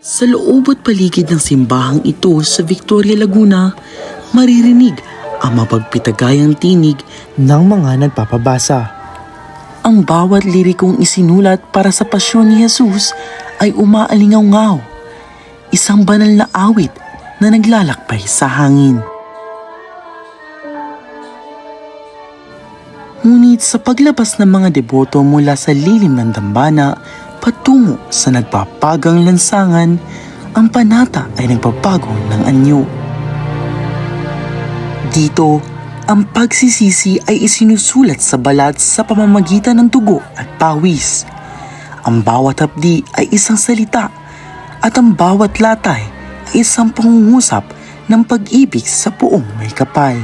Sa loob at paligid ng simbahang ito sa Victoria, Laguna, maririnig ang mapagpitagayang tinig ng mga nagpapabasa. Ang bawat lirikong isinulat para sa pasyon ni Jesus ay umaalingaw-ngaw, isang banal na awit na naglalakbay sa hangin. Ngunit sa paglabas ng mga deboto mula sa lilim ng dambana patungo sa nagpapagang lansangan, ang panata ay nagpapago ng anyo. Dito, ang pagsisisi ay isinusulat sa balat sa pamamagitan ng dugo at pawis. Ang bawat hapdi ay isang salita at ang bawat latay ay isang pangungusap ng pag-ibig sa buong may kapal.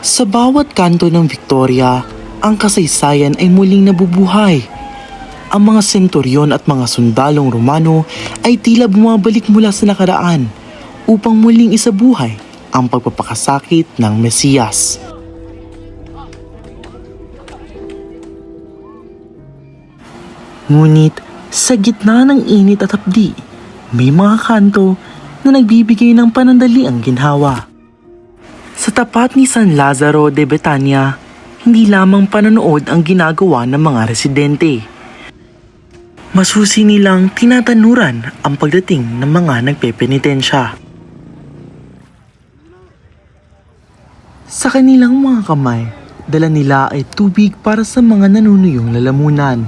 Sa bawat kanto ng Victoria, ang kasaysayan ay muling nabubuhay. Ang mga senturyon at mga sundalong Romano ay tila bumabalik mula sa nakaraan upang muling isabuhay ang pagpapakasakit ng Mesiyas. Ngunit sa gitna ng init at hapdi, may mga kanto na nagbibigay ng panandaliang ginhawa. Sa tapat ni San Lazaro de Betania, hindi lamang panonood ang ginagawa ng mga residente. Masusi nilang tinatanuran ang pagdating ng mga nagpepenitensya. Sa kanilang mga kamay, dala nila ay tubig para sa mga nanunuyong lalamunan.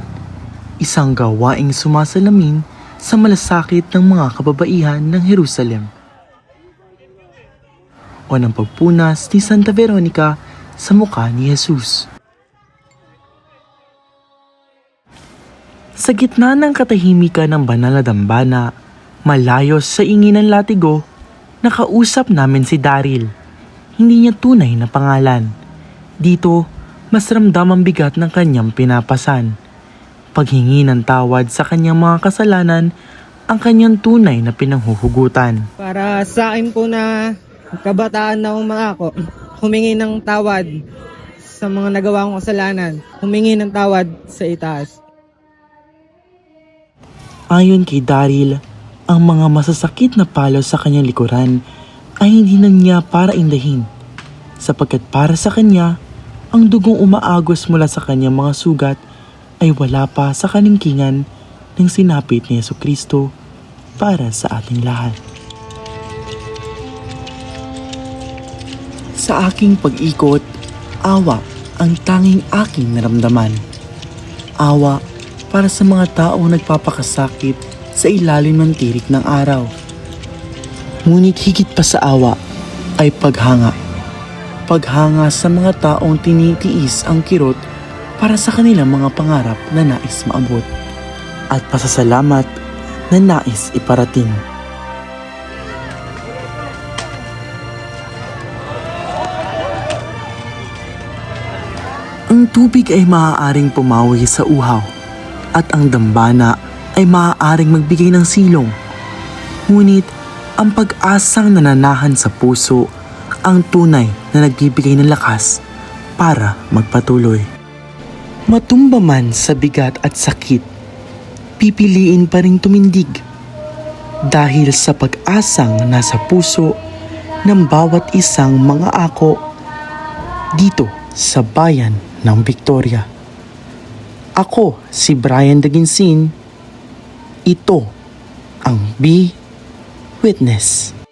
Isang gawaing sumasalamin sa malasakit ng mga kababaihan ng Jerusalem. O ng pagpunas ni Santa Veronica sa mukha ni Jesus. Sa gitna ng katahimikan ng banal na dambana, malayo sa ingin ng latigo, nakausap namin si Daryl. Hindi niya tunay na pangalan. Dito, mas ramdam ang bigat ng kanyang pinapasan. Paghingi ng tawad sa kanyang mga kasalanan, ang kanyang tunay na pinanghuhugutan. Para sa akin po na kabataan na ako, humingi ng tawad sa mga nagawa kong kasalanan, humingi ng tawad sa itaas. Ayon kay Daryl, ang mga masasakit na palo sa kanyang likuran ay hindi na niya para indahin, sapagkat para sa kanya, ang dugong umaagos mula sa kanyang mga sugat ay wala pa sa kaningkingan ng sinapit ni Jesucristo para sa ating lahat. Sa aking pag-ikot, awa ang tanging aking naramdaman. Awa para sa mga taong nagpapakasakit sa ilalim ng tirik ng araw. Ngunit higit pa sa awa ay paghanga. Paghanga sa mga taong tinitiis ang kirot para sa kanilang mga pangarap na nais maabot. At pasasalamat na nais iparating. Ang tubig ay maaaring pumawi sa uhaw at ang dambana ay maaaring magbigay ng silong. Ngunit ang pag-asang nananahan sa puso ang tunay na nagbibigay ng lakas para magpatuloy. Matumba man sa bigat at sakit, pipiliin pa ring tumindig dahil sa pag-asang nasa puso ng bawat isang mga ako dito sa bayan ng Victoria. Ako si Brian Daginsin. Ito ang Be Witness.